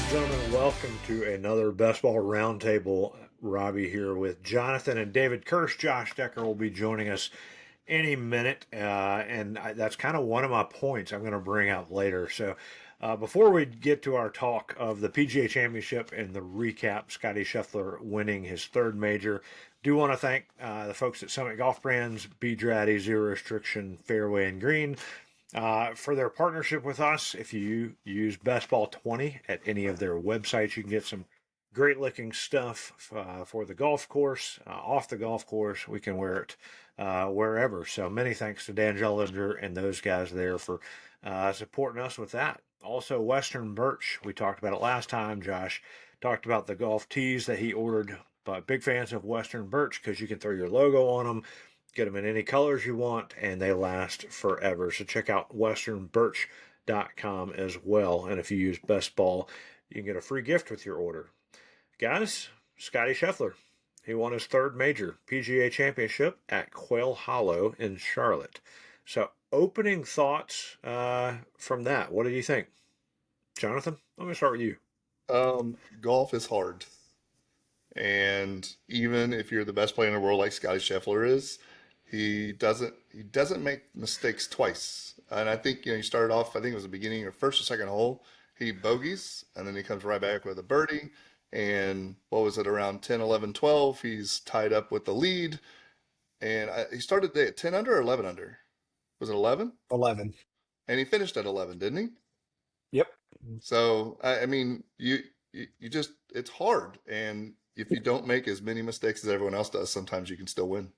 and gentlemen, welcome to another BestBall Roundtable. Robbie here with Jonathan and David Kirsch. Josh Decker will be joining us any minute, that's kind of one of my points I'm going to bring out later. So, before we get to our talk of the PGA Championship and the recap, Scottie Scheffler winning his third major, do want to thank the folks at Summit Golf Brands, B-Draddy, Zero Restriction, Fairway, and Green for their partnership with us. If you use BestBall20 at any of their websites, you can get some great looking stuff for the golf course, off the golf course. We can wear it wherever. So many thanks to Dan Jellinger and those guys there for supporting us with that. Also, Western Birch, we talked about it last time. Josh talked about the golf tees that he ordered, but big fans of Western Birch because you can throw your logo on them, get them in any colors you want, and they last forever. So check out westernbirch.com as well. And if you use Best Ball, you can get a free gift with your order. Guys, Scottie Scheffler, he won his third major PGA Championship at Quail Hollow in Charlotte. So opening thoughts from that. What did you think? Jonathan, let me start with you. Golf is hard. And even if you're the best player in the world like Scottie Scheffler is, he doesn't make mistakes twice. And I think, he started off, I think it was the beginning or first or second hole, he bogeys, and then he comes right back with a birdie. And what was it, around 10, 11, 12, he's tied up with the lead. And he started the day at 10 under or 11 under? Was it 11? 11. And he finished at 11, didn't he? Yep. So, I mean, you just, it's hard. And if you don't make as many mistakes as everyone else does, sometimes you can still win.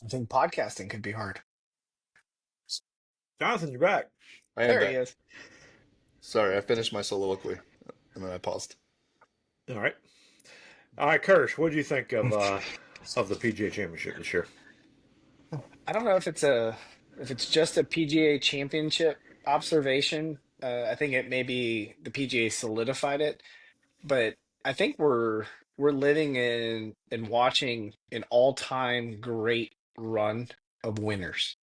I think podcasting could be hard. Jonathan, you're back. I am There he back. is. Sorry, I finished my soliloquy and then I paused. All right. All right, Kirsch, what do you think of the PGA Championship this year? I don't know if it's just a PGA Championship observation. I think it maybe the PGA solidified it, but I think we're living in and watching an all-time great run of winners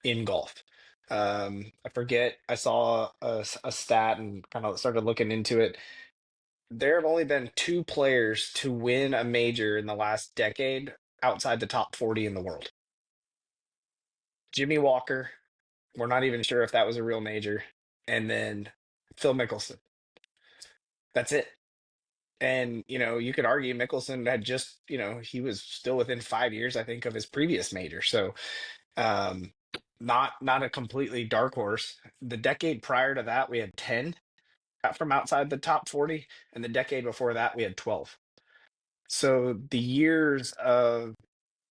in golf. I forget, I saw a stat and kind of started looking into it. There have only been two players to win a major in the last decade outside the top 40 in the world. Jimmy Walker, we're not even sure if that was a real major, and then Phil Mickelson. That's it. And, you could argue Mickelson had just, he was still within 5 years, I think, of his previous major. So, um, not a completely dark horse. The decade prior to that, we had 10 from outside the top 40, and the decade before that, we had 12. So the years of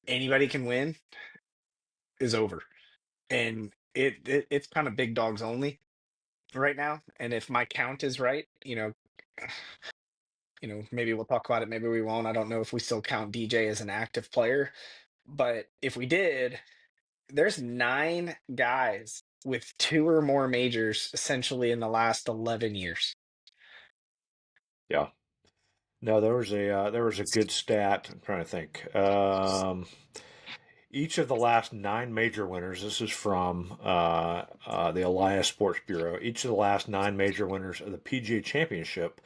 anybody can win is over, and it's kind of big dogs only right now. And if my count is right, maybe we'll talk about it, maybe we won't. I don't know if we still count DJ as an active player, but if we did, there's 9 guys with 2 or more majors essentially in the last 11 years. Yeah. No, there was a good stat. I'm trying to think. Each of the last 9 major winners. This is from the Elias Sports Bureau. Each of the last 9 major winners of the PGA Championship,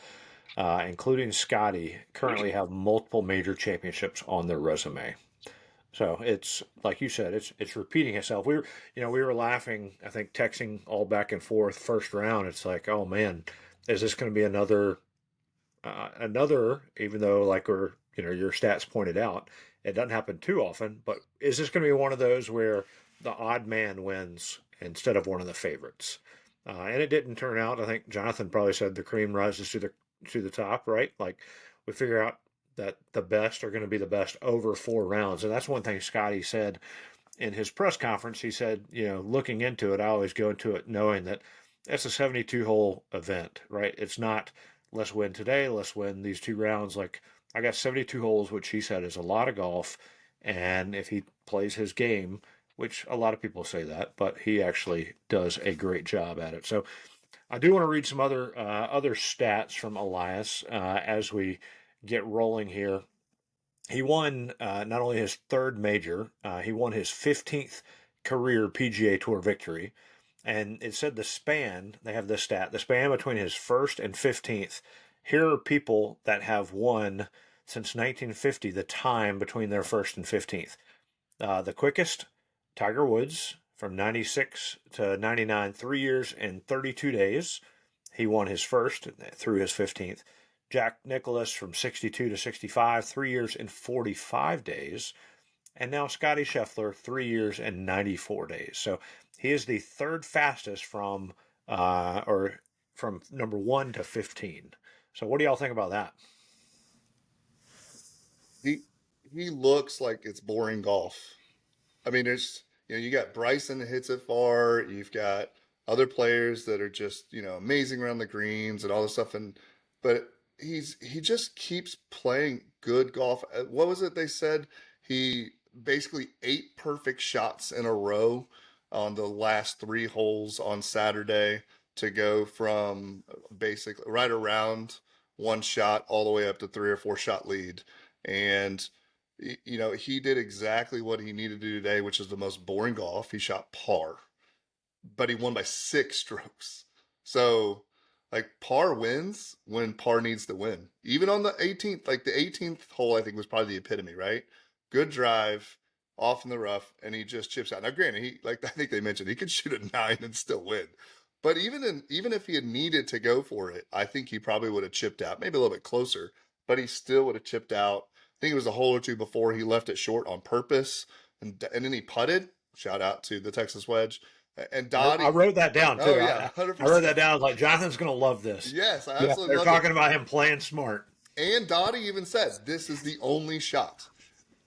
including Scottie, currently have multiple major championships on their resume. So it's like you said, it's repeating itself. We were laughing, I think, texting all back and forth first round. It's like, oh man, is this going to be another? Even though, like your stats pointed out, it doesn't happen too often. But is this going to be one of those where the odd man wins instead of one of the favorites? And it didn't turn out. I think Jonathan probably said the cream rises to the top, right? Like we figure out that the best are going to be the best over 4 rounds, and that's one thing Scottie said in his press conference. He said, looking into it, I always go into it knowing that it's a 72-hole event, right? It's not let's win today, let's win these 2 rounds. Like I got 72 holes, which he said is a lot of golf, and if he plays his game, which a lot of people say that, but he actually does a great job at it. So I do want to read some other stats from Elias as we get rolling here. He won not only his third major, he won his 15th career PGA Tour victory. And it said the span, they have this stat, the span between his first and 15th. Here are people that have won since 1950, the time between their first and 15th. The quickest, Tiger Woods, from 96 to 99, 3 years and 32 days. He won his first through his 15th. Jack Nicklaus from 62 to 65, 3 years and 45 days. And now Scottie Scheffler, 3 years and 94 days. So he is the third fastest from from number 1 to 15. So what do y'all think about that? He he looks like it's boring golf. I mean, there's you got Bryson that hits it far. You've got other players that are just amazing around the greens and all this stuff. And but he just keeps playing good golf. What was it they said? He basically 8 perfect shots in a row on the last 3 holes on Saturday to go from basically right around 1 shot all the way up to 3 or 4 shot lead. And he did exactly what he needed to do today, which is the most boring golf. He shot par, but he won by 6 strokes. So, like, par wins when par needs to win. Even on the 18th, like the 18th hole, I think was probably the epitome, right? Good drive, off in the rough, and he just chips out. Now, granted, I think they mentioned, he could shoot a 9 and still win. But even if he had needed to go for it, I think he probably would have chipped out, maybe a little bit closer, but he still would have chipped out. I think it was a hole or two before he left it short on purpose, and then he putted. Shout out to the Texas wedge. And Dottie. I wrote that down too. Oh yeah, I 100%. wrote that down. I was like, Jonathan's going to love this. Yes, I Yeah. absolutely They're love talking it. about him playing smart. And Dottie even said this is the only shot.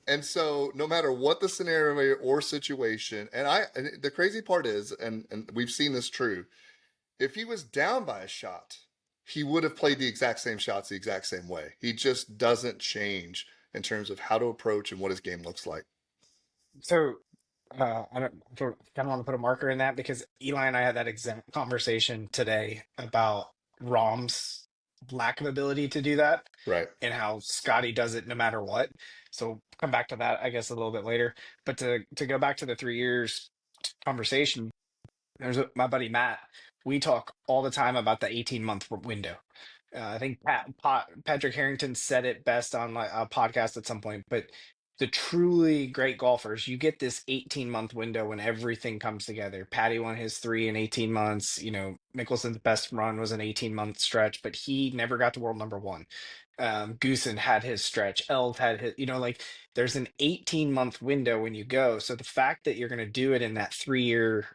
And so, no matter what the scenario or situation, and the crazy part is, and we've seen this true, if he was down by a shot, he would have played the exact same shots the exact same way. He just doesn't change in terms of how to approach and what his game looks like. So, I don't kind of want to put a marker in that because Eli and I had that exact conversation today about Rom's lack of ability to do that Right. and how Scotty does it no matter what. So come back to that, I guess, a little bit later. But to go back to the 3 years conversation, my buddy Matt. We talk all the time about the 18-month window. I think Patrick Harrington said it best on a podcast at some point, but the truly great golfers, you get this 18-month window when everything comes together. Patty won his 3 in 18 months. Mickelson's best run was an 18-month stretch, but he never got to world number one. Goosen had his stretch. Eld had his, like there's an 18-month window when you go. So the fact that you're going to do it in that 3 year,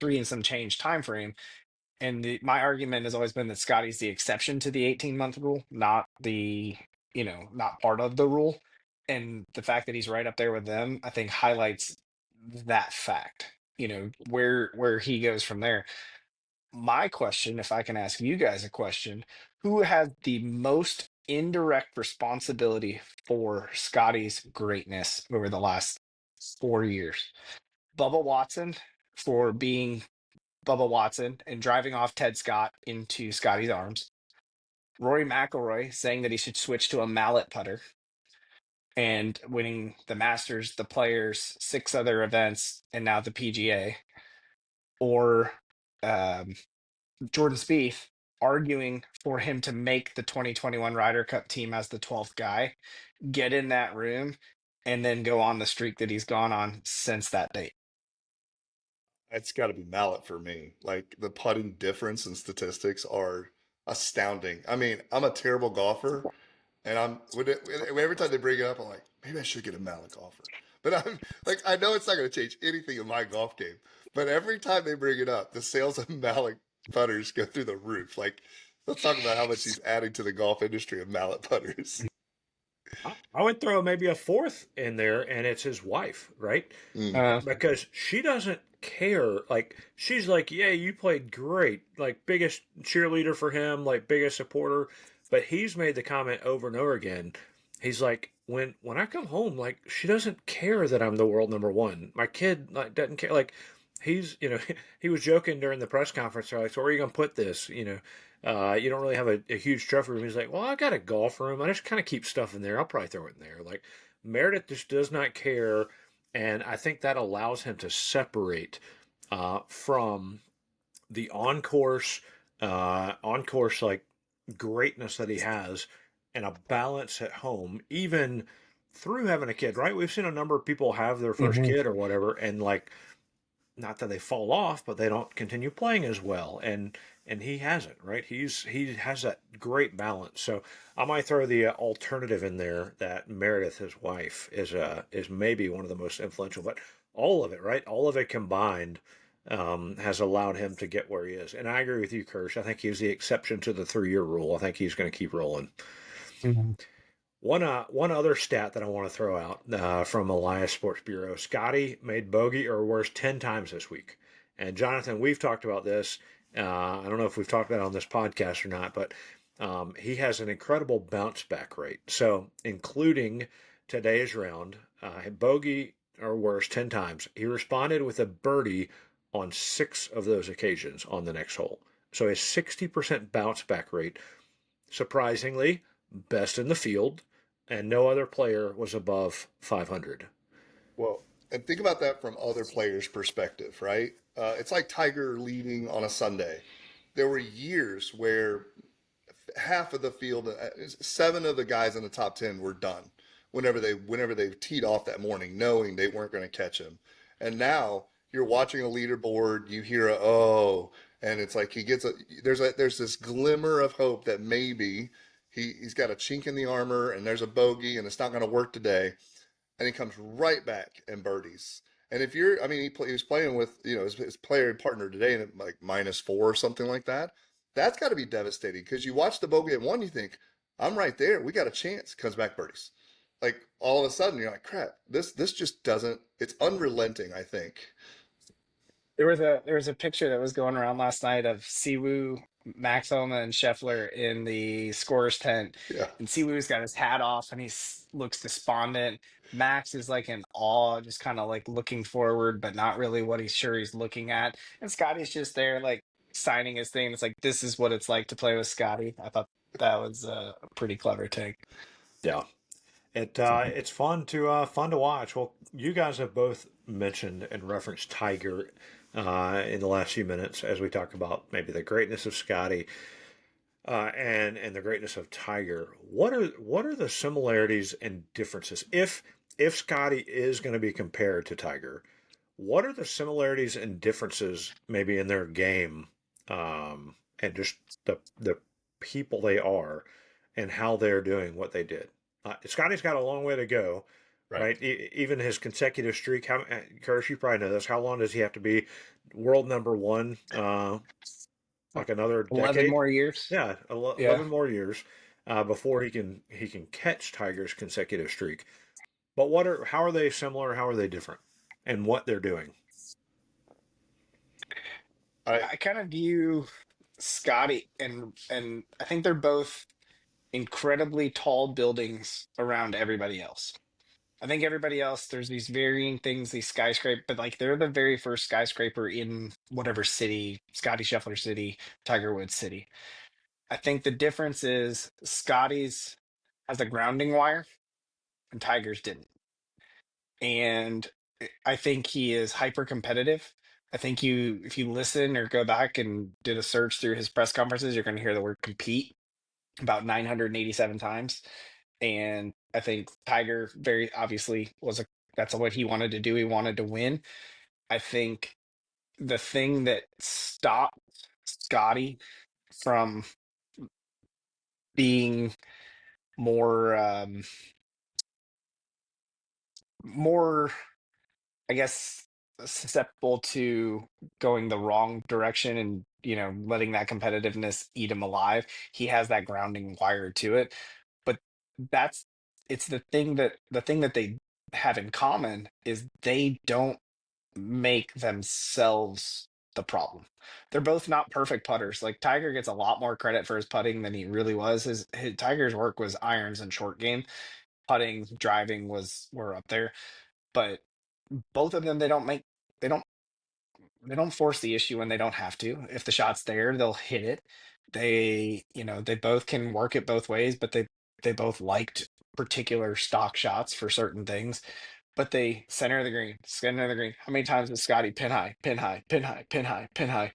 3 and some change time frame, and my argument has always been that Scotty's the exception to the 18-month rule, not not part of the rule. And the fact that he's right up there with them, I think highlights that fact, where he goes from there. My question, if I can ask you guys a question, who has the most indirect responsibility for Scotty's greatness over the last 4 years? Bubba Watson for being Bubba Watson and driving off Ted Scott into Scotty's arms. Rory McIlroy saying that he should switch to a mallet putter and winning the Masters, the Players, 6 other events, and now the PGA. Or Jordan Spieth arguing for him to make the 2021 Ryder Cup team as the 12th guy, get in that room, and then go on the streak that he's gone on since that date. It's got to be Mallet for me. Like, the putting difference and statistics are astounding. I mean, I'm a terrible golfer, and every time they bring it up, I'm like, maybe I should get a Mallet golfer. But I'm like, I know it's not going to change anything in my golf game. But every time they bring it up, the sales of Mallet putters go through the roof. Like, let's talk about how much he's adding to the golf industry of Mallet putters. I would throw maybe a fourth in there, and it's his wife, right? Because she doesn't care. Like, she's like, yeah, you played great. Like, biggest cheerleader for him, like, biggest supporter. But he's made the comment over and over again. He's like, when I come home, like, she doesn't care that I'm the world number one. My kid, like, doesn't care. Like, he's, he was joking during the press conference. They're like, so where are you going to put this? You don't really have a huge trophy room. He's like, well, I got a golf room. I just kind of keep stuff in there. I'll probably throw it in there. Like, Meredith just does not care. And I think that allows him to separate from the on course like greatness that he has, and a balance at home, even through having a kid. Right? We've seen a number of people have their first Hmm. kid or whatever, and like not that they fall off, but they don't continue playing as well. And he hasn't, right? He has that great balance. So I might throw the alternative in there that Meredith, his wife, is maybe one of the most influential. But all of it, right? All of it combined has allowed him to get where he is. And I agree with you, Kirsch. I think he's the exception to the 3 year rule. I think he's going to keep rolling. Hmm. One other stat that I want to throw out from Elias Sports Bureau: Scotty made bogey or worse 10 times this week. And Jonathan, we've talked about this. I don't know if we've talked about it on this podcast or not, but he has an incredible bounce back rate. So, including today's round, bogey or worse 10 times. He responded with a birdie on 6 of those occasions on the next hole. So, a 60% bounce back rate. Surprisingly, best in the field, and no other player was above 500. Well, and think about that from other players' perspective, right? It's like Tiger leading on a Sunday. There were years where half of the field, 7 of the guys in the top 10 were done whenever they teed off that morning, knowing they weren't going to catch him. And now you're watching a leaderboard, you hear a oh, and it's like he gets there's this glimmer of hope that maybe he's got a chink in the armor and there's a bogey and it's not going to work today, and he comes right back and birdies. And if you're, I mean, he was playing with his player partner today and like -4 or something like that. That's got to be devastating because you watch the bogey at one, you think, I'm right there, we got a chance. Comes back birdies. Like all of a sudden, you're like, crap, this just doesn't. It's unrelenting. I think. There was a picture that was going around last night of Siwoo, Max Homa, and Scheffler in the scorer's tent, Yeah. and Siwoo's got his hat off and looks despondent. Max is like in awe, just kind of like looking forward, but not really what he's sure he's looking at. And Scotty's just there, like signing his thing. It's like this is what it's like to play with Scotty. I thought that was a pretty clever take. Yeah, it's fun to watch. Well, you guys have both mentioned and referenced Tiger in the last few minutes as we talk about maybe the greatness of Scotty and the greatness of Tiger. What are the similarities and differences if Scotty is going to be compared to Tiger? What are the similarities and differences maybe in their game, and just the people they are and how they're doing what they did? Scotty's got a long way to go, Right. right? Even his consecutive streak. Curtis, you probably know this. How long does he have to be world number one? Like another 11 decade? more years. Yeah, Yeah. 11 more years before he can catch Tiger's consecutive streak. But how are they similar? How are they different? And what they're doing? I I kind of view Scotty and I think they're both incredibly tall buildings around everybody else. I think everybody else, there's these varying things, these skyscraper, but like they're the very first skyscraper in whatever city, Scotty Scheffler City, Tiger Woods City. I think the difference is Scotty's has a grounding wire and Tiger's didn't. And I think he is hyper competitive. I think if you listen or go back and did a search through his press conferences, you're going to hear the word compete about 987 times. And I think Tiger very obviously that's what he wanted to do. He wanted to win. I think the thing that stopped Scotty from being more more I guess susceptible to going the wrong direction and letting that competitiveness eat him alive. He has that grounding wire to it, but that's it's the thing that they have in common is they don't make themselves the problem. They're both not perfect putters. Like Tiger gets a lot more credit for his putting than he really was. His Tiger's work was irons and short game. Putting, driving were up there, but both of them they don't they don't force the issue when they don't have to. If the shot's there, they'll hit it. They both can work it both ways, but they both liked particular stock shots for certain things. but they center of the green. How many times did Scotty pin high, pin high, pin high, pin high, pin high?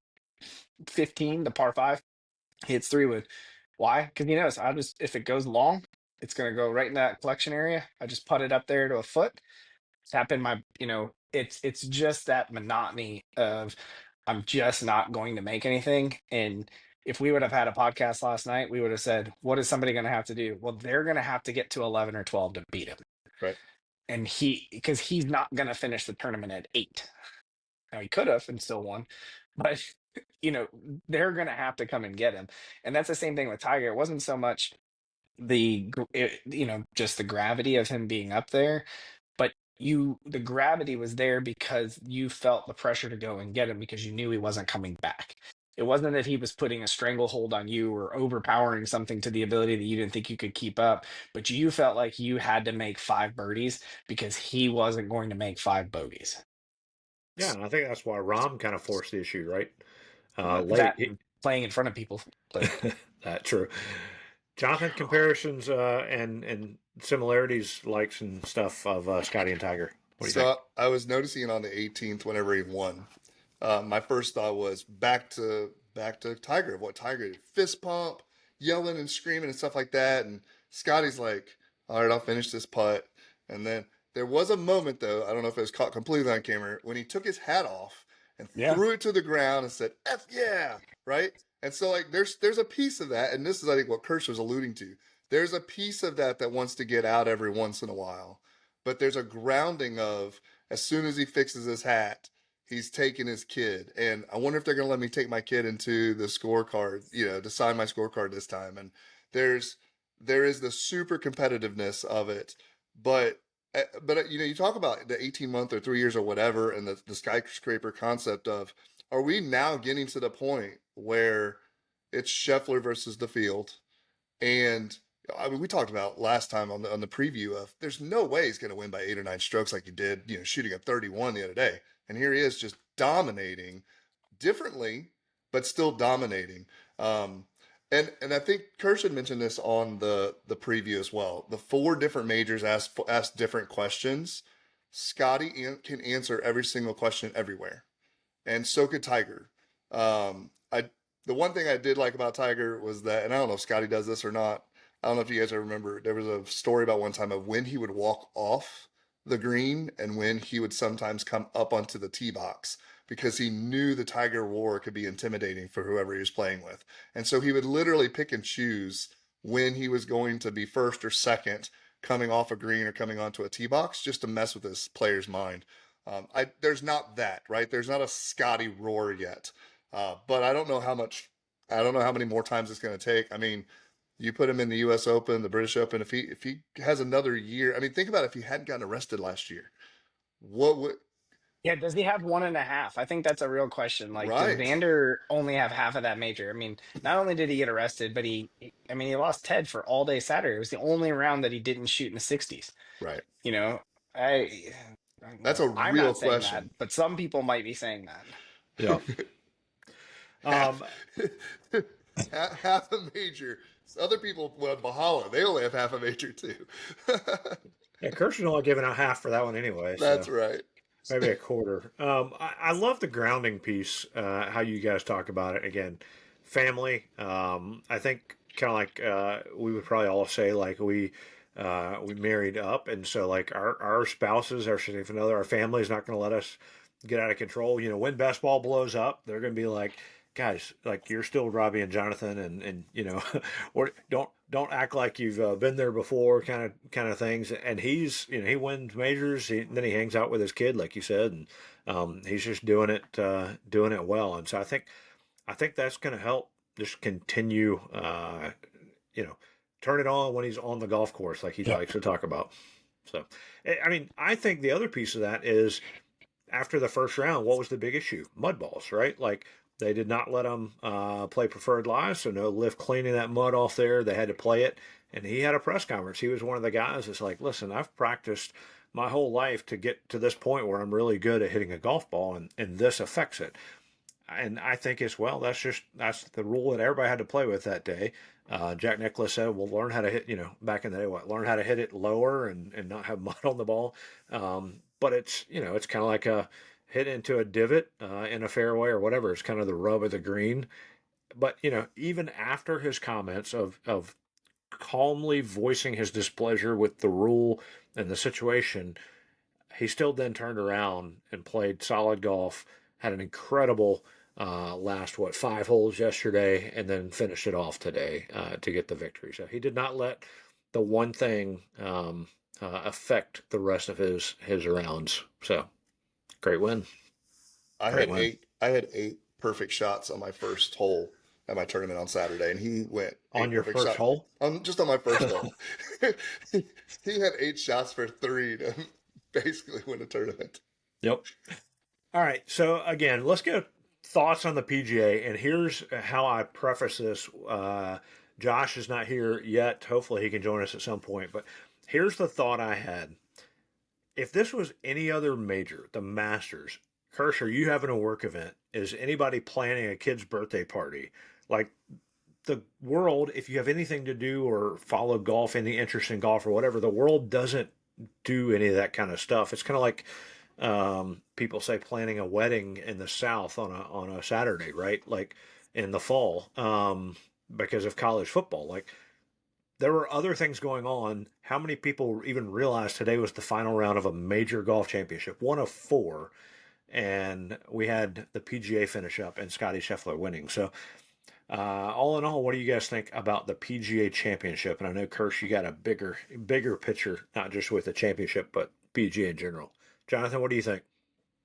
15, the par five, he hits 3 wood. Why? Because he knows I just if it goes long, it's gonna go right in that collection area. I just put it up there to a foot, tap in my, it's just that monotony of I'm just not going to make anything. And if we would have had a podcast last night, we would have said, what is somebody going to have to do? Well, they're going to have to get to 11 or 12 to beat him. Right. And because he's not going to finish the tournament at 8. Now he could have and still won, but they're going to have to come and get him. And that's the same thing with Tiger. It wasn't so much just the gravity of him being up there, but the gravity was there because you felt the pressure to go and get him because you knew he wasn't coming back. It wasn't that he was putting a stranglehold on you or overpowering something to the ability that you didn't think you could keep up, but you felt like you had to make 5 birdies because he wasn't going to make 5 bogeys. Yeah, and I think that's why Rahm kind of forced the issue, right? Late. That and playing in front of people. That's true. Jonathan, comparisons and similarities, likes and stuff of Scotty and Tiger. What do you think? So I was noticing on the 18th whenever he won, my first thought was back to Tiger, of what Tiger did. Fist pump, yelling and screaming and stuff like that. And Scotty's like, all right, I'll finish this putt. And then there was a moment, though, I don't know if it was caught completely on camera, when he took his hat off and threw it to the ground and said, F yeah, right? And so, like, there's a piece of that, and this is, I think, what Kirsch was alluding to. There's a piece of that wants to get out every once in a while. But there's a grounding of, as soon as he fixes his hat, he's taking his kid. And I wonder if they're going to let me take my kid into the scorecard, to sign my scorecard this time. And there is the super competitiveness of it. But you talk about the 18-month or 3 years or whatever, and the skyscraper concept of, are we now getting to the point where it's Scheffler versus the field? And I mean, we talked about last time on the preview of, there's no way he's going to win by 8 or 9 strokes like he did, shooting a 31 the other day. And here he is just dominating differently, but still dominating. And I think Kirsch had mentioned this on the preview as well. The 4 different majors asked different questions. Scotty can answer every single question everywhere, and so could Tiger. The one thing I did like about Tiger was that, and I don't know if Scotty does this or not, I don't know if you guys ever remember, there was a story about one time of when he would walk off the green and when he would sometimes come up onto the tee box, because he knew the Tiger roar could be intimidating for whoever he was playing with. And so he would literally pick and choose when he was going to be first or second coming off a green or coming onto a tee box, just to mess with his player's mind. There's not that, right? There's not a Scotty roar yet. But I don't know how many more times it's going to take. I mean, you put him in the U.S. Open, the British Open. If he has another year, I mean, think about if he hadn't gotten arrested last year, what would? Yeah, does he have 1.5? I think that's a real question. Like, does Right, Xander only have half of that major? I mean, not only did he get arrested, but he lost Ted for all day Saturday. It was the only round that he didn't shoot in the 60s. right. You know, I, That's a I'm real not saying that, question. but some people might be saying that. Yeah. half, half a major. Other people, well, Bahala, they only have half a major too. Yeah, Kirsch is only giving out half for that one anyway. That's So right. maybe a quarter. I love the grounding piece, how you guys talk about it. Again, family. I think kind of like we would probably all say, like, we married up, and so like our spouses, our significant other, our family is not going to let us get out of control. When best ball blows up, they're going to be like, guys, like, you're still Robbie and Jonathan, and or don't act like you've been there before, kind of things. And he's he wins majors, then he hangs out with his kid, like you said, and he's just doing it well. And so I think that's going to help just continue, turn it on when he's on the golf course, like he likes to talk about. So, I mean, I think the other piece of that is, after the first round, what was the big issue? Mud balls, right? Like, they did not let him play preferred live, so no lift cleaning that mud off there. They had to play it. And he had a press conference. He was one of the guys that's like, listen, I've practiced my whole life to get to this point where I'm really good at hitting a golf ball, and this affects it. And I think as well, that's the rule that everybody had to play with that day. Jack Nicklaus said, "We'll learn how to hit." Back in the day, learn how to hit it lower and not have mud on the ball. But it's kind of like a hit into a divot in a fairway or whatever. It's kind of the rub of the green. But even after his comments of calmly voicing his displeasure with the rule and the situation, he still then turned around and played solid golf. Had an incredible last 5 holes yesterday, and then finished it off today to get the victory. So he did not let the one thing affect the rest of his rounds. So great win, great win I had 8 perfect shots on my first hole at my tournament on Saturday, and he went on eight your perfect first shots hole. on just on my first hole. He had 8 shots for 3 to basically win a tournament. Yep. All right. So again, let's get thoughts on the PGA, and here's how I preface this. Josh is not here yet. Hopefully, he can join us at some point. But here's the thought I had: if this was any other major, the Masters, Kirscher, you having a work event, is anybody planning a kid's birthday party? Like the world, if you have anything to do or follow golf, any interest in golf or whatever, the world doesn't do any of that kind of stuff. It's kind of like people say planning a wedding in the South on a Saturday, right? Like in the fall, because of college football. Like there were other things going on. How many people even realized today was the final round of a major golf championship, one of four, and we had the PGA finish up and Scottie Scheffler winning. So all in all, what do you guys think about the PGA Championship? And I know, Kirsch, you got a bigger picture, not just with the championship, but PGA in general. Jonathan, what do you think?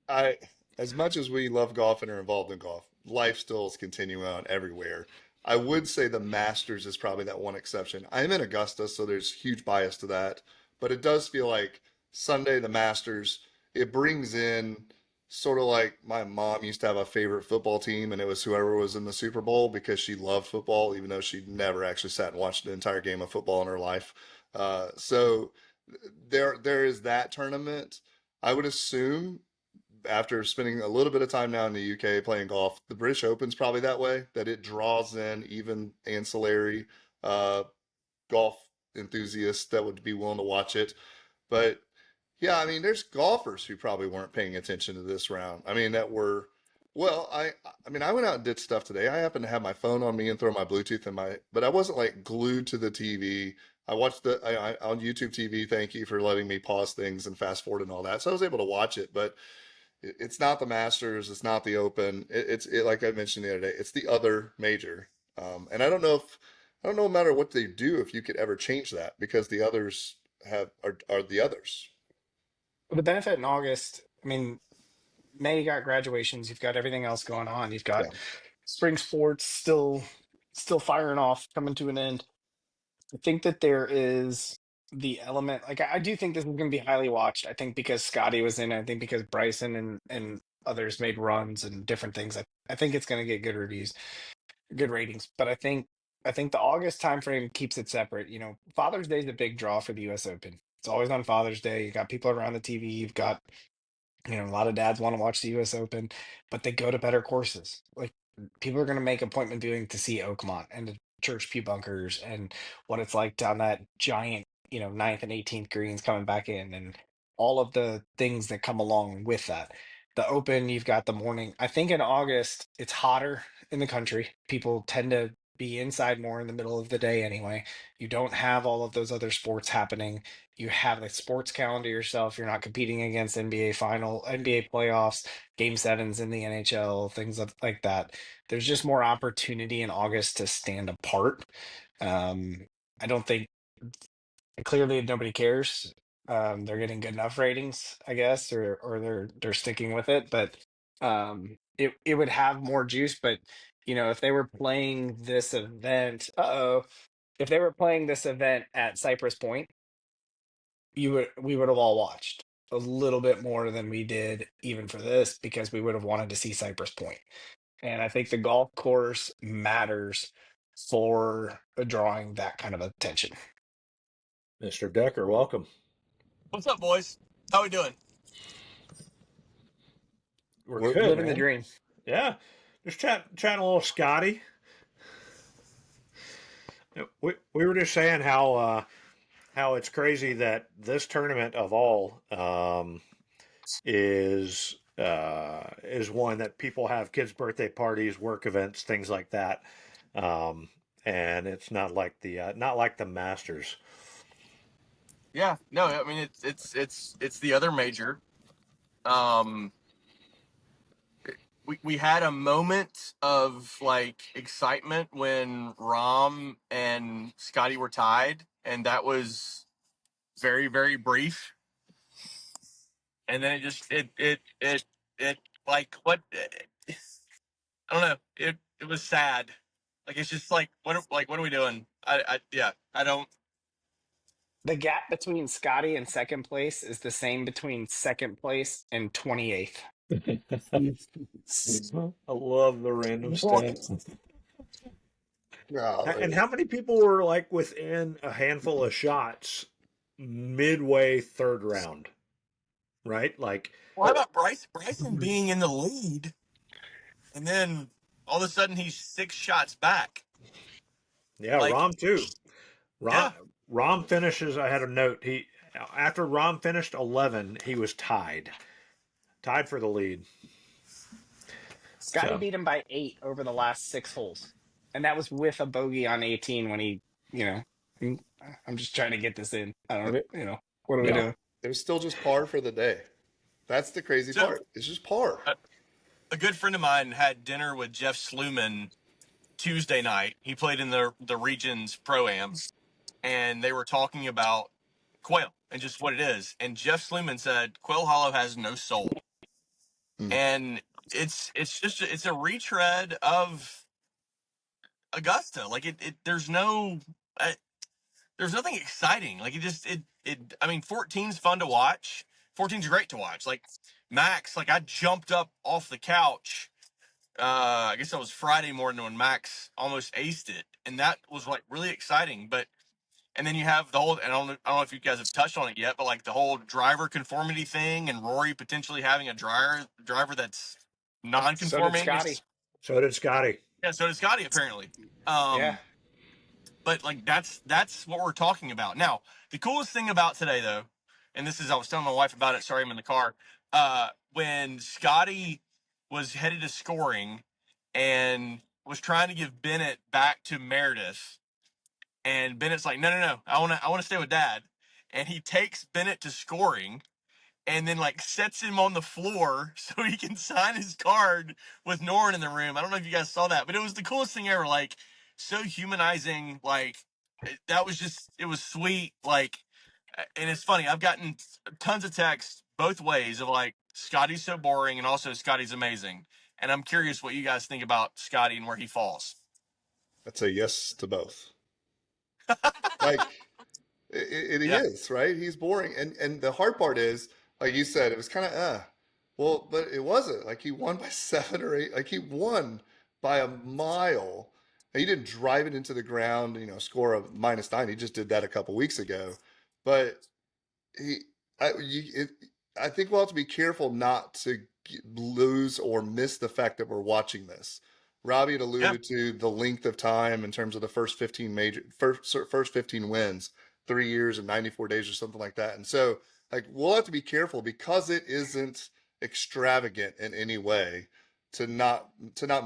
I, as much as we love golf and are involved in golf, life still is continuing on everywhere. I would say the Masters is probably that one exception. I'm in Augusta, so there's huge bias to that, but it does feel like Sunday, the Masters, it brings in sort of like my mom used to have a favorite football team, and it was whoever was in the Super Bowl because she loved football, even though she never actually sat and watched an entire game of football in her life. So there is that tournament. I would assume after spending a little bit of time now in the UK playing golf, the British Open's probably that way, that it draws in even ancillary uh, golf enthusiasts that would be willing to watch it. But yeah, I mean, there's golfers who probably weren't paying attention to this round. I mean, that were, well, I mean, I went out and did stuff today. I happened to have my phone on me and throw my Bluetooth in but I wasn't like glued to the TV. I watched on YouTube TV. Thank you for letting me pause things and fast forward and all that. So I was able to watch it, but it's not the Masters, it's not the Open. Like I mentioned the other day, it's the other major. And I don't know, no matter what they do, if you could ever change that because the others are the others. The benefit in August, I mean, May you got graduations, you've got everything else going on. You've got Yeah. spring sports still firing off, coming to an end. I think that there is the element, like I do think this is going to be highly watched. I think because Scotty was in it, I think because Bryson and others made runs and different things. I think it's going to get good reviews, good ratings. But I think the August timeframe keeps it separate. Father's Day is a big draw for the US Open. It's always on Father's Day. You got people around the TV. You've got a lot of dads want to watch the US Open, but they go to better courses. Like people are going to make appointment viewing to see Oakmont and the Church Pew Bunkers and what it's like down that giant, ninth and 18th greens coming back in and all of the things that come along with that. The Open, you've got the morning. I think in August, it's hotter in the country. People tend to be inside more in the middle of the day anyway. You don't have all of those other sports happening. You have the sports calendar yourself. You're not competing against NBA playoffs, game sevens in the NHL, things like that. There's just more opportunity in August to stand apart. I don't think clearly nobody cares. They're getting good enough ratings, I guess, or they're sticking with it. But it would have more juice. But if they were playing this event, if they were playing this event at Cypress Point, we would have all watched a little bit more than we did even for this because we would have wanted to see Cypress Point. And I think the golf course matters for drawing that kind of attention. Mr. Decker, welcome. What's up, boys? How we doing? We're We're good, Living the man. dream. Yeah. Just chatting a little Scotty. We were just saying how it's crazy that this tournament of all is one that people have kids' birthday parties, work events, things like that, and it's not like the Masters. Yeah, no, I mean it's the other major. Um, we had a moment of like excitement when Rom and Scotty were tied, and that was very very brief. And then it just it like what I don't know. It was sad. Like it's just like what are we doing? I yeah I don't. The gap between Scotty and second place is the same between second place and 28th. I love the random stats. And Golly. how many people were like within a handful of shots midway third round, right? Like, Well, how about Bryson being in the lead, and then all of a sudden he's 6 shots back? yeah, Like, Rom too. Rom yeah, Rom finishes. I had a note. He after Rom finished 11, he was tied for the lead. Scotty So beat him by 8 over the last 6 holes. And that was with a bogey on 18 when you know, I'm just trying to get this in. I And don't, it, what are we it, yeah, doing? it was still just par for the day. That's the crazy so part. It's just par. a good friend of mine had dinner with Jeff Sluman Tuesday night. He played in the Regions Pro-Am, and they were talking about Quail and just what it is. And Jeff Sluman said Quail Hollow has no soul, Mm. and it's a retread of Augusta. Like there's no there's nothing exciting. Like it. I mean, 14's fun to watch. 14's great to watch. Like Max, like I jumped up off the couch. I guess that was Friday morning when Max almost aced it, and that was like really exciting. But and then you have the whole, and I don't know if you guys have touched on it yet, but like the whole driver conformity thing, and Rory potentially having a driver that's So did non-conforming. Scotty. It's so did Scotty. yeah. So did Scotty apparently. Yeah. But like that's what we're talking about. Now, the coolest thing about today though, and this is I was telling my wife about it, sorry I'm in the car. When Scotty was headed to scoring and was trying to give Bennett back to Meredith, and Bennett's like, no, I wanna stay with Dad. And he takes Bennett to scoring and then like sets him on the floor so he can sign his card with Norin in the room. I don't know if you guys saw that, but it was the coolest thing ever. Like so humanizing. Like that was just it was sweet. Like and it's funny. I've gotten tons of texts both ways of like Scotty's so boring and also Scotty's amazing. And I'm curious what you guys think about Scotty and where he falls. I'd say yes to both. Like it Yeah. is, right? He's boring. And the hard part is, like you said, it was kind of well, but it wasn't. Like he won by 7 or 8. Like he won by a mile. And he didn't drive it into the ground, score a -9. He just did that a couple weeks ago. But he, I think we'll have to be careful not to lose or miss the fact that we're watching this. Robbie had Yeah. alluded to the length of time in terms of the first 15 wins, 3 years and 94 days or something like that. And so, like, we'll have to be careful because it isn't extravagant in any way to not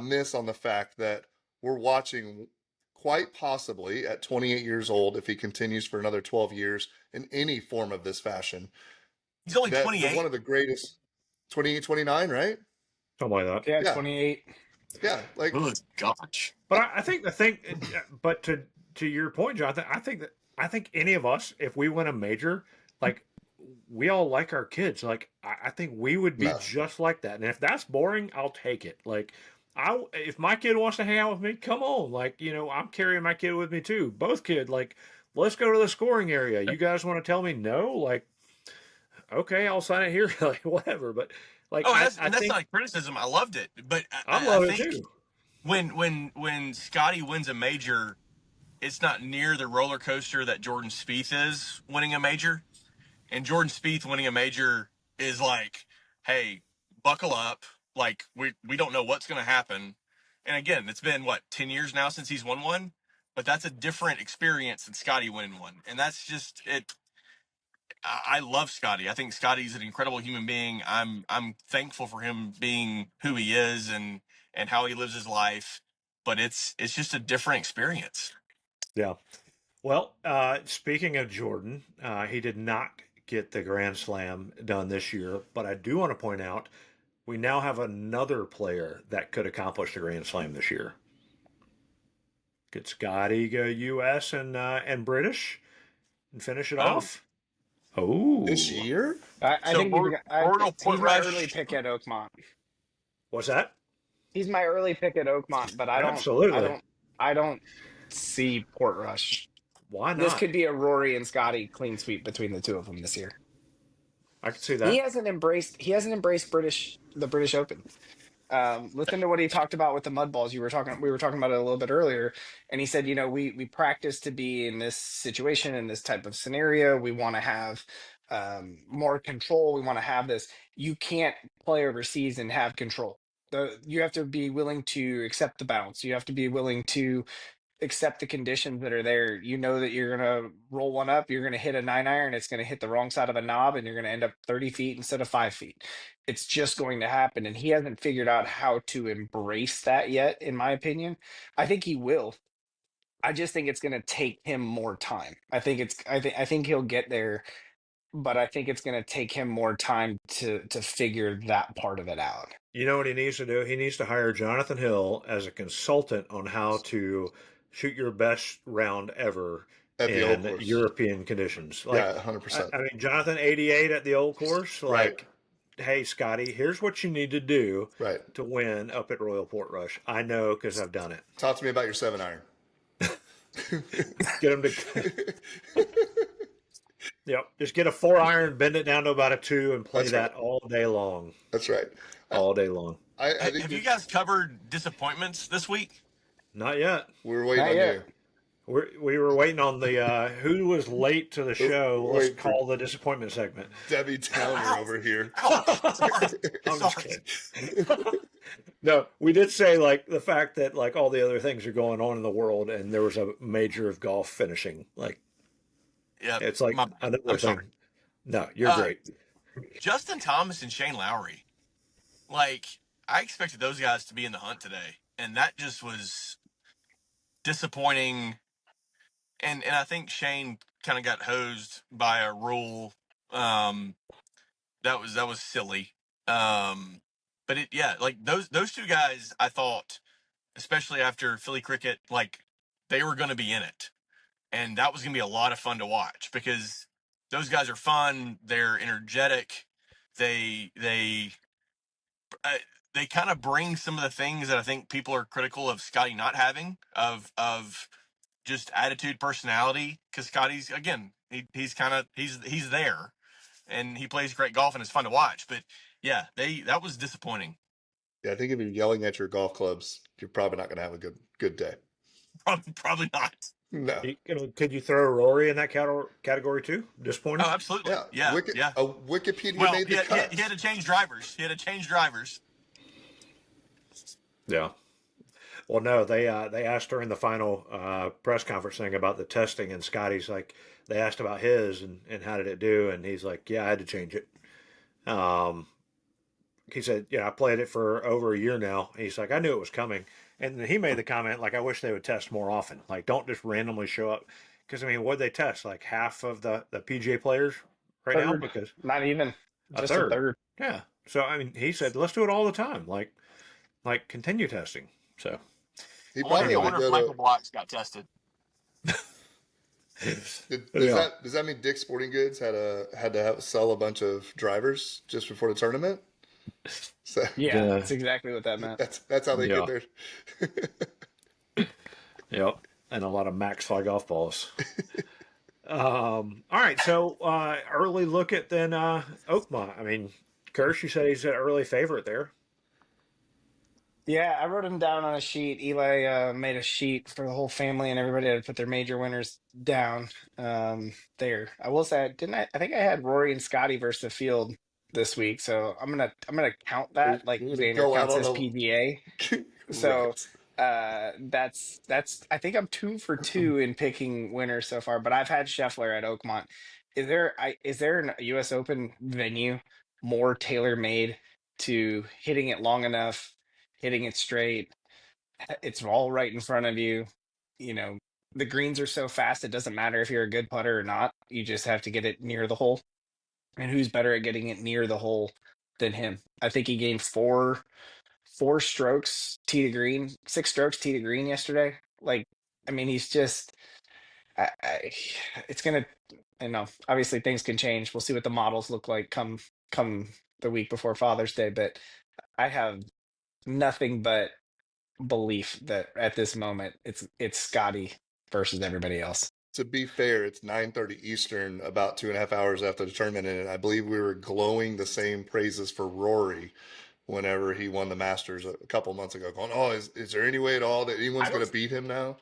miss on the fact that we're watching quite possibly at 28 years old, if he continues for another 12 years in any form of this fashion, He's only that the 28. one of the greatest 28, 29, right? Something like that. Yeah, Yeah. 28. Yeah. Like, Good gosh. But I think the thing, but to your point, Jonathan, I think any of us, if we win a major, like we all like our kids. Like I think we would be no. just like that. And if that's boring, I'll take it. Like if my kid wants to hang out with me, come on. Like I'm carrying my kid with me too. Both kid. Like let's go to the scoring area. You guys want to tell me no? Like okay, I'll sign it here. Like whatever. But like Oh, I that's think not a criticism. I loved it, but I I love it think too. when Scotty wins a major, it's not near the roller coaster that Jordan Spieth is winning a major. And Jordan Spieth winning a major is like, hey, buckle up. Like we don't know what's going to happen. And again, it's been what 10 years now since he's won one, but that's a different experience than Scottie winning one, and that's just it. I love Scottie. I think Scottie's an incredible human being. I'm thankful for him being who he is and how he lives his life. But it's just a different experience. Yeah. Well, speaking of Jordan, he did not get the Grand Slam done this year, but I do want to point out we now have another player that could accomplish the Grand Slam this year. Could Scottie go U.S. and British and finish it off? Oh, This year? I So think Royal he's Port my Rush. early pick at Oakmont. what's that? He's my early pick at Oakmont, but Absolutely. I don't see Port Rush. Why This not? could be a Rory and Scotty clean sweep between the two of them this year. I could see He that. hasn't embraced the British Open. Listen to what he talked about with the mud balls. We were talking about it a little bit earlier, and he said, we practice to be in this situation, in this type of scenario. We want to have more control. We want to have this. You can't play overseas and have control. You have to be willing to accept the bounce. You have to be willing to accept the conditions that are there. You know that you're gonna roll one up, you're gonna hit a 9 iron, it's gonna hit the wrong side of a knob, and you're gonna end up 30 feet instead of 5 feet. It's just going to happen, and he hasn't figured out how to embrace that yet, in my opinion. I think he will. I just think it's gonna take him more time. I think he'll get there, but I think it's gonna take him more time to figure that part of it out. You know what he needs to do? He needs to hire Jonathan Hill as a consultant on how to shoot your best round ever At the old in course. European conditions. Yeah, Like, 100%. I mean, Jonathan 88 at the old course, Right. like, hey, Scotty, here's what you need to do Right. to win up at Royal Port Rush. I know because I've done it. Talk to me about your 7 iron. Get him to, just get a 4 iron, bend it down to about a 2, and play That's that right. all day long. That's right. All day long. I think Have you guys covered disappointments this week? Not yet. we were waiting Not on yet. you. We were waiting on the who was late to the show. Let's Wait for- call the disappointment segment. Debbie Towner over here. I'm just Sorry. kidding. No, we did say like the fact that like all the other things are going on in the world, and there was a major of golf finishing. Like Yeah, it's like another I'm thing. sorry. No, you're great. Justin Thomas and Shane Lowry. Like, I expected those guys to be in the hunt today, and that just was disappointing. And I think Shane kind of got hosed by a rule. That was silly. But like those two guys, I thought, especially after Philly Cricket, like they were going to be in it, and that was going to be a lot of fun to watch because those guys are fun. They're energetic. They kind of bring some of the things that I think people are critical of Scottie not having of just attitude, personality. Because Scottie's again, he's there, and he plays great golf and it's fun to watch. But yeah, that was disappointing. Yeah, I think if you're yelling at your golf clubs, you're probably not going to have a good day. Probably not. No. Could you throw Rory in that category too? Disappointing. Oh, absolutely. Yeah. Wikipedia Well, made the cut. he had to change drivers. Yeah. Well, no, they asked during the final press conference thing about the testing, and Scotty's like, they asked about his and how did it do, and he's like, yeah, I had to change it. He said, yeah, I played it for over a year now. He's like, I knew it was coming, and he made the comment like, I wish they would test more often. Like, don't just randomly show up, because I mean, what they test? Like half of the PGA players right now, because Not even just a third. Yeah. So I mean, he said, let's do it all the time. Like continue testing. So. He I probably wonder if Michael Blocks got tested. Does that mean Dick's Sporting Goods had to sell a bunch of drivers just before the tournament? So Yeah, that's exactly what that meant. that's how they get there. Yep, and a lot of max fly golf balls. All right, so early look at then Oakmont. I mean, Kirsch, you said he's an early favorite there. Yeah, I wrote them down on a sheet. Eli made a sheet for the whole family, and everybody had to put their major winners down there. I will say, I think I had Rory and Scotty versus the field this week, so I'm gonna count that like You're gonna Xander go out counts on his a- PGA. So That's I think I'm 2 for 2 in picking winners so far, but I've had Scheffler at Oakmont. Is there an US Open venue more tailor-made to hitting it long enough, hitting it straight? It's all right in front of you. You know, the greens are so fast it doesn't matter if you're a good putter or not. You just have to get it near the hole. And who's better at getting it near the hole than him? I think he gained four strokes tee to green, 6 strokes tee to green yesterday. Like, I mean, he's just, I it's gonna, I know, obviously things can change. We'll see what the models look like come the week before Father's Day, but I have nothing but belief that at this moment it's Scotty versus everybody else. To be fair, it's 9:30 Eastern, about 2.5 hours after the tournament, and I believe we were glowing the same praises for Rory whenever he won the Masters a couple months ago, going, "Oh, is there any way at all that anyone's I going don't to beat him now?"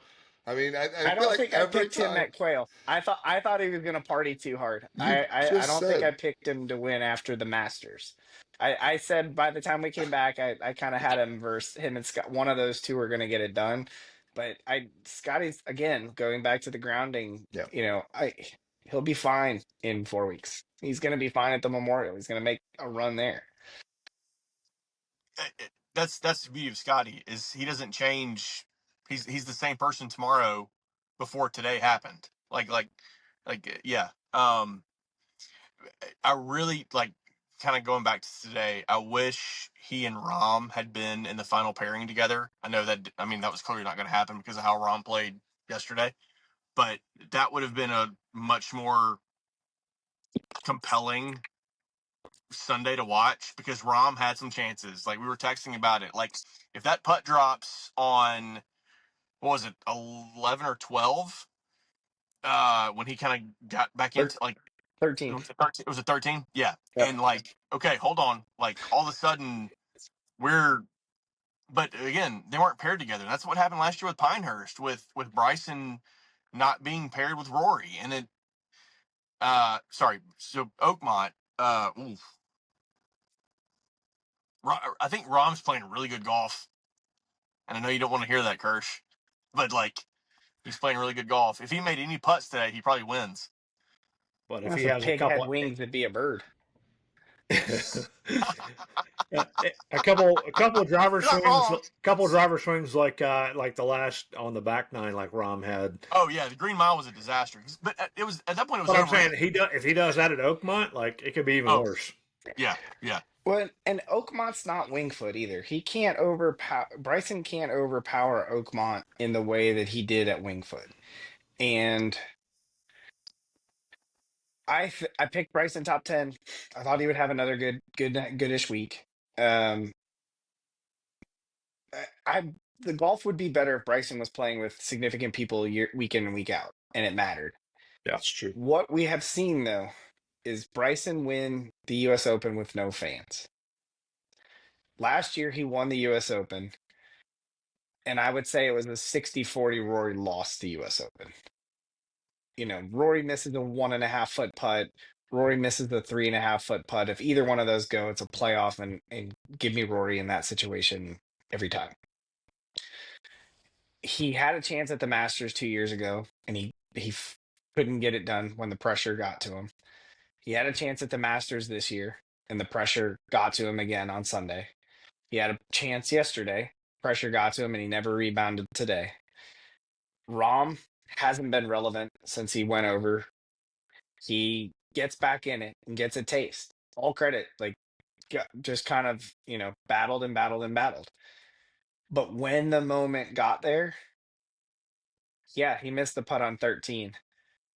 I mean, I I feel don't like think I every picked him time at Quail. I thought he was gonna party too hard. you I just don't think I said, picked him to win after the Masters. I said by the time we came back, I kind of had him versus him and Scott. One of those two were gonna get it done. But Scotty's again going back to the grounding. yeah, You know, he'll be fine in 4 weeks. He's gonna be fine at the Memorial. He's gonna make a run there. That's the beauty of Scotty is he doesn't change. He's the same person tomorrow before today happened. Yeah. I really like kind of going back to today. I wish he and Rom had been in the final pairing together. I know that. I mean, that was clearly not going to happen because of how Rom played yesterday. But that would have been a much more compelling Sunday to watch because Rom had some chances. Like we were texting about it. Like if that putt drops on what was it, 11 or 12, when he kind of got back Thir- into like 13. it was a 13, yeah, Yep. and like okay, hold on, like all of a sudden we're. But again, they weren't paired together. That's what happened last year with Pinehurst with Bryson not being paired with Rory, and it. Sorry, so Oakmont. Oof. I think Rom's playing really good golf, and I know you don't want to hear that, Kirsch, but like he's playing really good golf. If he made any putts today, he probably wins. But if If he a has a pig had couple, wings, it'd be a bird. a couple driver You're not swings, wrong. like the last on the back nine, like Rom had. Oh yeah, the Green Mile was a disaster. But it was at that point it was But I'm over. saying if he does that at Oakmont, like it could be even Oh worse. yeah, yeah. Well, and Oakmont's not Wingfoot either. He can't overpower Bryson can't overpower Oakmont in the way that he did at Wingfoot. And I picked Bryson top 10. I thought he would have another goodish week. Um the golf would be better if Bryson was playing with significant people week in and week out and it mattered. Yeah. it's true. What we have seen though is Bryson win the US Open with no fans. Last year he won the US Open, and I would say it was a 60-40 Rory lost the US Open. You know, Rory misses a 1.5 foot putt. Rory misses the 3.5 foot putt. If either one of those go, it's a playoff, and give me Rory in that situation every time. He had a chance at the Masters 2 years ago, and he couldn't get it done when the pressure got to him. He had a chance at the Masters this year, and the pressure got to him again on Sunday. He had a chance yesterday. Pressure got to him, and he never rebounded today. Rom hasn't been relevant since he went over. He gets back in it and gets a taste. All credit, like just kind of, battled and battled and battled. But when the moment got there, yeah, he missed the putt on 13.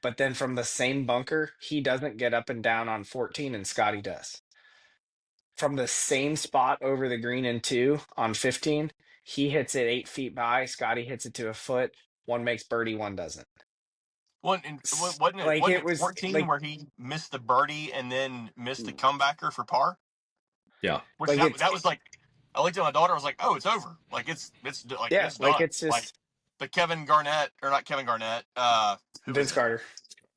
But then from the same bunker, he doesn't get up and down on 14, and Scotty does. From the same spot over the green in 2 on 15, he hits it 8 feet by. Scotty hits it to a foot. One makes birdie, one doesn't. Wasn't it Like wasn't it it was 14 like where he missed the birdie and then missed the comebacker for par? Yeah. Which like that was like I looked at my daughter. I was like, "Oh, it's over. Like it's like yeah, it's like done." it's Like just the Kevin Garnett or not Kevin Garnett. Who Vince is it? Carter.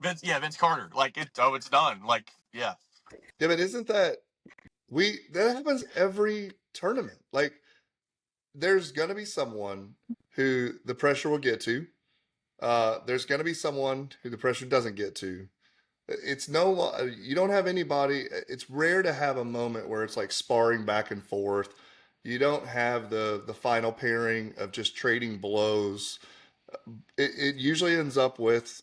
Vince Carter. Like it's done. Like yeah. Yeah, but isn't that happens every tournament? Like there's going to be someone who the pressure will get to. There's going to be someone who the pressure doesn't get to. It's you don't have anybody. It's rare to have a moment where it's like sparring back and forth. You don't have the final pairing of just trading blows. It usually ends up with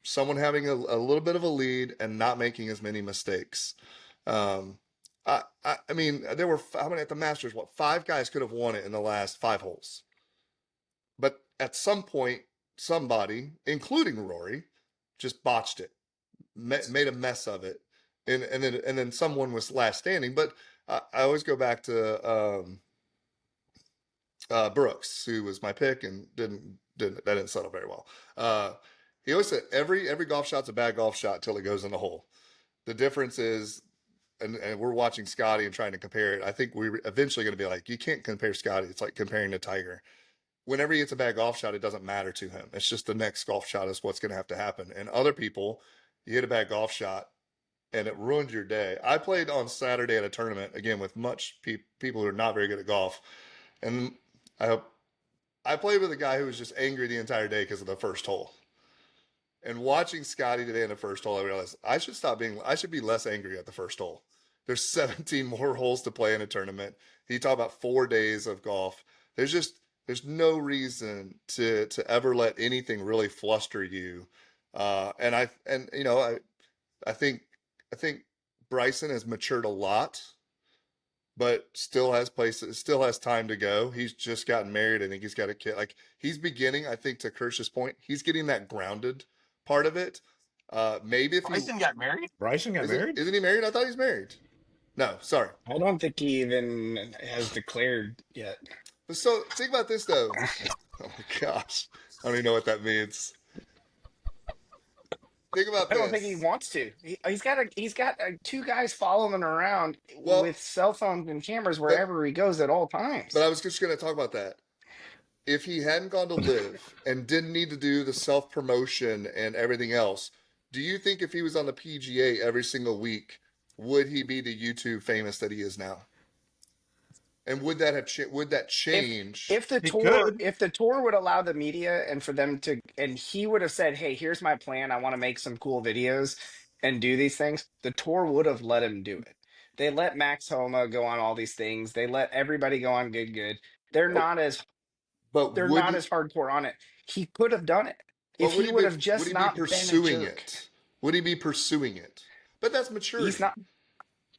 someone having a little bit of a lead and not making as many mistakes. Um, I mean, there were how many at the Masters? What, 5 guys could have won it in the last 5 holes? But at some point, somebody, including Rory, just botched it, made a mess of it, and then someone was last standing. But I always go back to Brooks, who was my pick and that didn't settle very well. He always said every golf shot's a bad golf shot till it goes in the hole. The difference is, and we're watching Scottie and trying to compare it. I think we're eventually going to be like, you can't compare Scottie. It's like comparing to Tiger. Whenever he hits a bad golf shot, it doesn't matter to him. It's just the next golf shot is what's going to have to happen. And other people, you hit a bad golf shot and it ruined your day. I played on Saturday at a tournament, again, with people who are not very good at golf. And I played with a guy who was just angry the entire day because of the first hole. And watching Scottie today in the first hole, I realized I should be less angry at the first hole. There's 17 more holes to play in a tournament. He talked about 4 days of golf. There's no reason to ever let anything really fluster you. I think Bryson has matured a lot, but still has time to go. He's just gotten married. I think he's got a kid. Like, he's beginning, I think, to Kirsch's point, he's getting that grounded part of it. Maybe if Bryson got married. Bryson got married? Isn't he married? I thought he's married. No, sorry. I don't think he even has declared yet. So think about this though. Oh my gosh, I don't even know what that means. Think about I this. don't think he wants to. He's got 2 guys following him around Well, with cell phones and cameras wherever he goes at all times. But I was just going to talk about that. If he hadn't gone to live and didn't need to do the self promotion and everything else, do you think if he was on the PGA every single week, would he be the YouTube famous that he is now? And would that change? If the tour would allow the media and for them to, and he would have said, "Hey, here's my plan. I want to make some cool videos and do these things," the tour would have let him do it. They let Max Homa go on all these things. They let everybody go on Good. They're not as hardcore on it. He could have done it if he would have just not been a jerk. Would he be pursuing it? But that's maturity. He's not.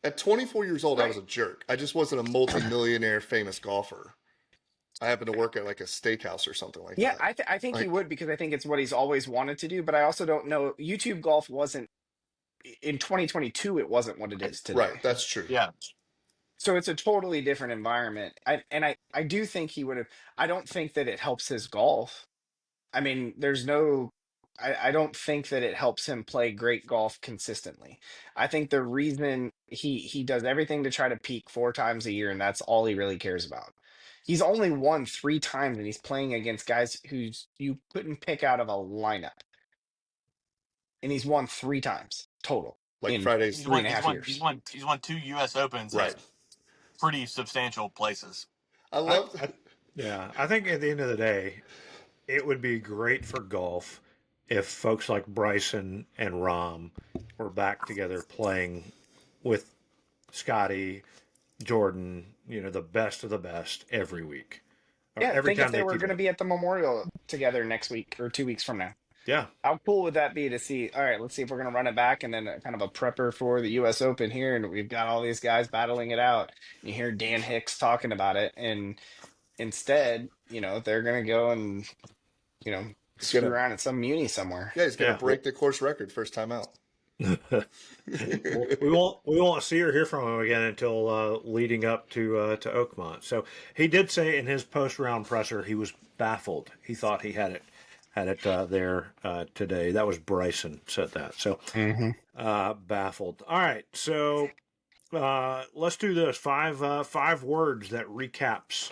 At 24 years old, Right. I was a jerk. I just wasn't a multi-millionaire famous golfer. I happened to work at like a steakhouse or something like Yeah, that. I think he would, because I think it's what he's always wanted to do. But I also don't know. YouTube golf wasn't in 2022. It wasn't what it is today. Right, that's true. Yeah. So it's a totally different environment. I do think he would have. I don't think that it helps his golf. I mean, I don't think that it helps him play great golf consistently. I think the reason he does everything to try to peak 4 times a year, and that's all he really cares about. He's only won 3 times, and he's playing against guys who's you couldn't pick out of a lineup. And he's won 3 times total. Like in Friday's 3.5 years. He's won 2 U.S. Opens. Right. Pretty substantial places. I think at the end of the day, it would be great for golf if folks like Bryson and Rahm were back together playing with Scottie, Jordan, the best of the best every week. Yeah, think if they were going to be at the Memorial together next week or 2 weeks from now. Yeah. How cool would that be to see? All right, let's see if we're going to run it back, and then kind of a prepper for the U.S. Open here, and we've got all these guys battling it out. You hear Dan Hicks talking about it, and instead, they're going to go and, screw around at some muni somewhere. Yeah, he's going to break the course record first time out. we won't see or hear from him again until leading up to Oakmont. So he did say in his post round presser he was baffled. He thought he had it there today. That was Bryson said that. So baffled. All right, so let's do this. 5 words that recaps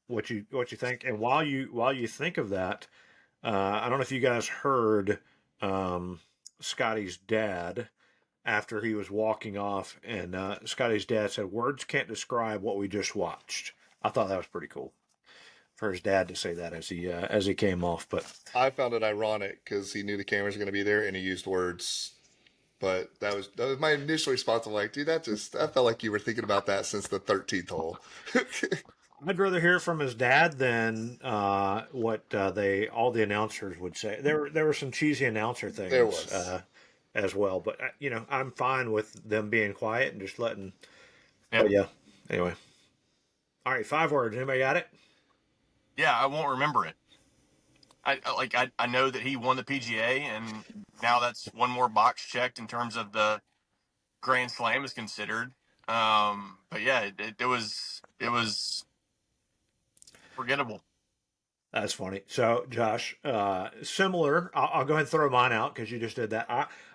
what you think. And while you think of that, I don't know if you guys heard Scottie's dad after he was walking off, and Scottie's dad said, "Words can't describe what we just watched." I thought that was pretty cool for his dad to say that as he came off. But I found it ironic because he knew the cameras were going to be there and he used words. But that was my initial response. I'm like, dude, I felt like you were thinking about that since the 13th hole. I'd rather hear from his dad than what all the announcers would say. There were some cheesy announcer things There was. As well, but I'm fine with them being quiet and just letting. Yep. But yeah. Anyway, all right, 5 words. Anybody got it? Yeah, I won't remember it. I know that he won the PGA, and now that's one more box checked in terms of the Grand Slam is considered. But yeah, it was forgettable. That's funny. So, Josh, similar. I'll go ahead and throw mine out because you just did that.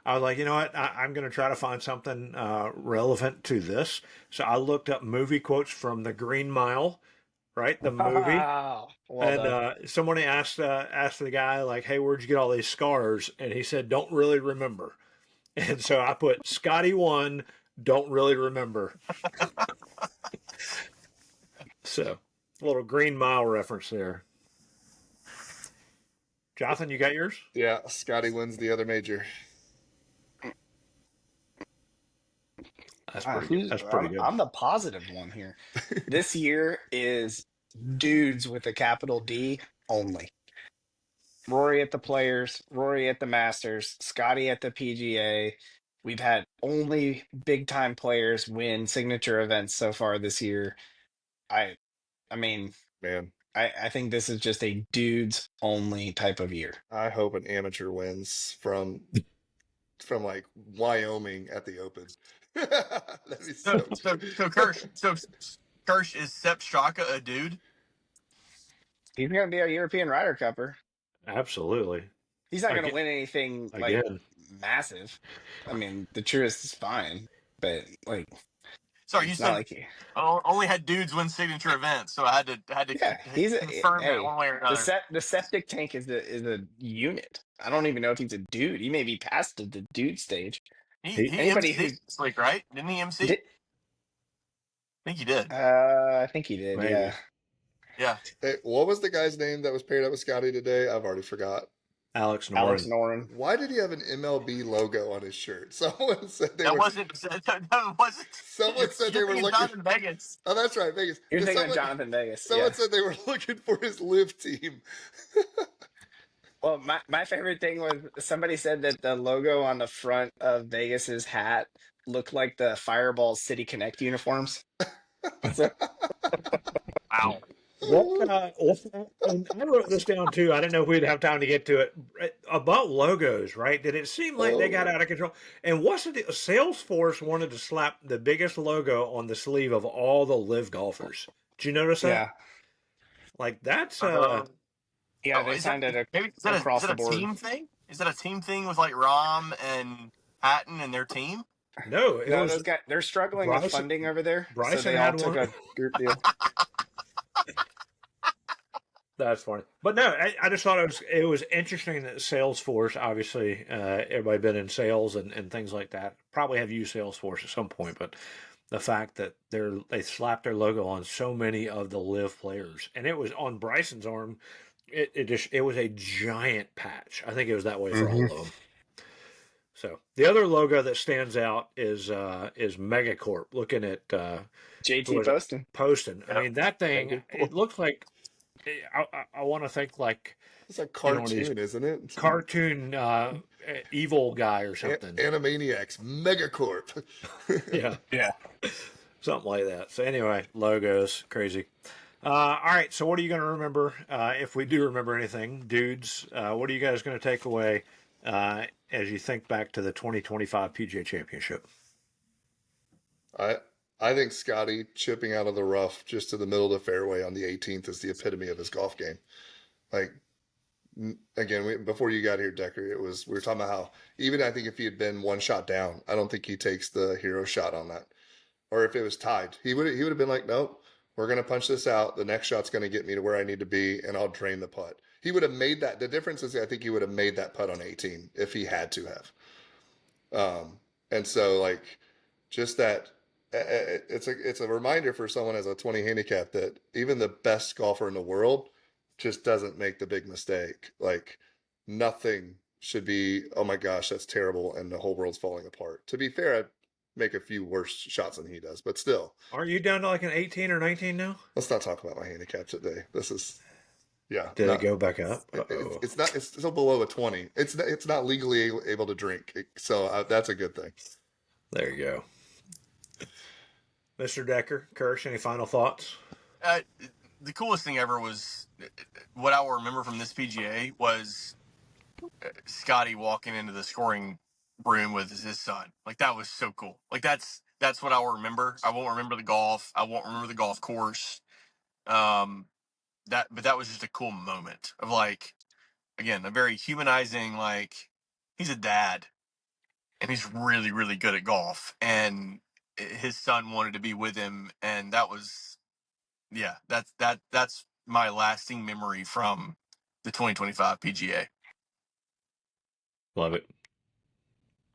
I was like, you know what? I'm going to try to find something relevant to this. So I looked up movie quotes from The Green Mile, right? The movie. Wow. Well And done. somebody asked the guy, like, hey, where'd you get all these scars? And he said, don't really remember. And so I put Scotty 1, don't really remember. So, a little Green Mile reference there. Jonathan, you got yours? Yeah, Scotty wins the other major. That's pretty good. That's pretty good. I'm the positive one here. This year is dudes with a capital D only. Rory at the Players, Rory at the Masters, Scotty at the PGA. We've had only big time players win signature events so far this year. I mean, Man, I think this is just a dudes only type of year. I hope an amateur wins from like Wyoming at the Open. That'd be so So Kirsch is Sepp Straka a dude? He's going to be a European Ryder Cupper. Absolutely. He's not going to Again- win anything like Again, massive. I mean, the Truist is fine, but like, Sorry, you it's said not like only had dudes win signature events, so I had to yeah, he's a confirm hey. that one way or another. The septic tank is a unit. I don't even know if he's a dude. He may be past the dude stage. He Anybody MC'd this week, right? Didn't he MC? Did, I think he did. I think he did. Maybe. Yeah. Yeah. Hey, what was the guy's name that was paired up with Scotty today? I've already forgot. Alex Noren. Alex Noren. Why did he have an MLB logo on his shirt? Someone said they That were. wasn't. Someone said they were You're looking. in Vegas. Oh, that's right, Vegas. You're 'Cause thinking someone, of Jonathan Vegas. Someone Yeah. said they were looking for his live team. Well, my favorite thing was somebody said that the logo on the front of Vegas's hat looked like the Fireball City Connect uniforms. So, Wow. And I wrote this down too. I didn't know if we'd have time to get to it. About logos, right? Did it seem like they got out of control? And wasn't it Salesforce wanted to slap the biggest logo on the sleeve of all the live golfers? Did you notice that? yeah. Like that's Yeah, Oh, they signed it maybe across is the that a board. team thing? Is that a team thing with like Rom and Patton and their team? no, it No, was those guys, they're struggling with Bryson- funding over there. Bryson so they all had took one. a group deal. That's funny. But no, I just thought it was interesting that Salesforce, obviously, everybody been in sales and things like that. Probably have used Salesforce at some point, but the fact that they slapped their logo on so many of the live players, and it was on Bryson's arm. It was a giant patch. I think it was that way for all of them. So the other logo that stands out is Megacorp. Looking at JT Poston. Poston. I mean that thing. It looks like. I want to think like It's a cartoon, these isn't it? cartoon evil guy or something. Animaniacs, Megacorp. Yeah, Yeah. something like that. So anyway, logos, crazy. All right, so what are you going to remember if we do remember anything, dudes? What are you guys going to take away as you think back to the 2025 PGA Championship? I think Scotty chipping out of the rough just to the middle of the fairway on the 18th is the epitome of his golf game. Like, again, before you got here, Decker, we were talking about how even I think if he had been one shot down, I don't think he takes the hero shot on that. Or if it was tied, he would have been like, nope, we're going to punch this out. The next shot's going to get me to where I need to be, and I'll drain the putt. He would have made that. The difference is I think he would have made that putt on 18 if he had to have. And so, like, just that it's a reminder for someone as a 20 handicap that even the best golfer in the world just doesn't make the big mistake. Like nothing should be, oh my gosh, that's terrible, and the whole world's falling apart. To be fair, I'd make a few worse shots than he does, but still, Aren't you down to like an 18 or 19 now? let's not talk about my handicap today. This is, yeah, Did it not. go back up? It's not. It's still below a 20. It's not legally able to drink, so that's a good thing. There you go. Mr. Decker, Kirsch, any final thoughts? Uh, the coolest thing ever was what I will remember from this PGA was Scotty walking into the scoring room with his son. Like that was so cool. Like that's what I will remember. I won't remember the golf. I won't remember the golf course. But that was just a cool moment of like, again, a very humanizing, like he's a dad and he's really, really good at golf, and his son wanted to be with him, and that was, yeah, that's my lasting memory from the 2025 PGA. Love it.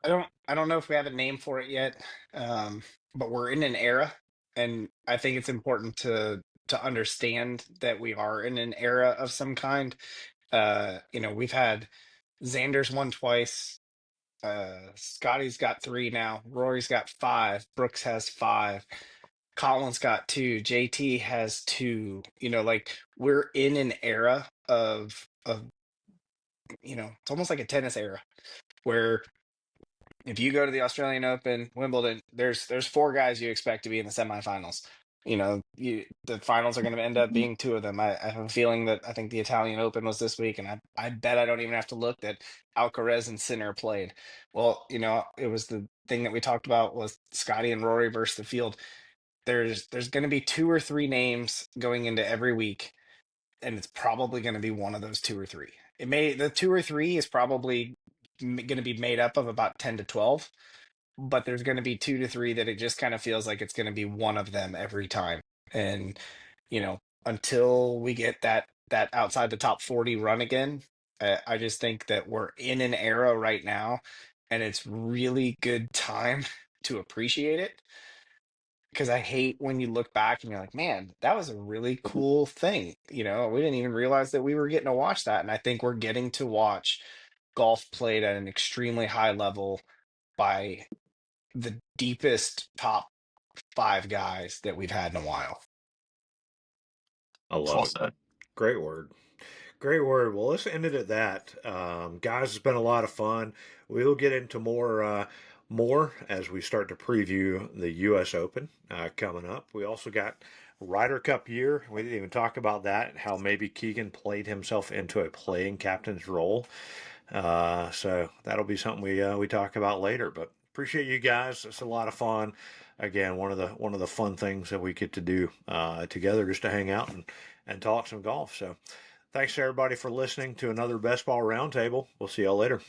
I don't know if we have a name for it yet, but we're in an era, and I think it's important to understand that we are in an era of some kind. We've had Xander's won twice. Scotty's got 3 now. Rory's got 5. Brooks has 5. Colin's got 2. JT has 2. Like we're in an era of it's almost like a tennis era where if you go to the Australian Open, Wimbledon, there's 4 guys you expect to be in the semifinals. The finals are going to end up being 2 of them. I have a feeling that I think the Italian Open was this week, and I bet I don't even have to look that Alcaraz and Sinner played. Well, it was the thing that we talked about was Scotty and Rory versus the field. There's going to be 2 or 3 names going into every week, and it's probably going to be one of those 2 or 3. The 2 or 3 is probably going to be made up of about 10 to 12, but there's going to be 2 to 3 that it just kind of feels like it's going to be one of them every time. And until we get that outside the top 40 run again, I just think that we're in an era right now, and it's really good time to appreciate it, because I hate when you look back and you're like, man, that was a really cool thing. We didn't even realize that we were getting to watch that. And I think we're getting to watch golf played at an extremely high level by the deepest top 5 guys that we've had in a while. I love it. Great word. Great word. Well, let's end it at that. Guys, it's been a lot of fun. We'll get into more as we start to preview the U.S. Open coming up. We also got Ryder Cup year. We didn't even talk about that, how maybe Keegan played himself into a playing captain's role. So that'll be something we talk about later. But appreciate you guys. It's a lot of fun. Again, one of the fun things that we get to do together, just to hang out and talk some golf. So thanks to everybody for listening to another Best Ball Roundtable. We'll see y'all later.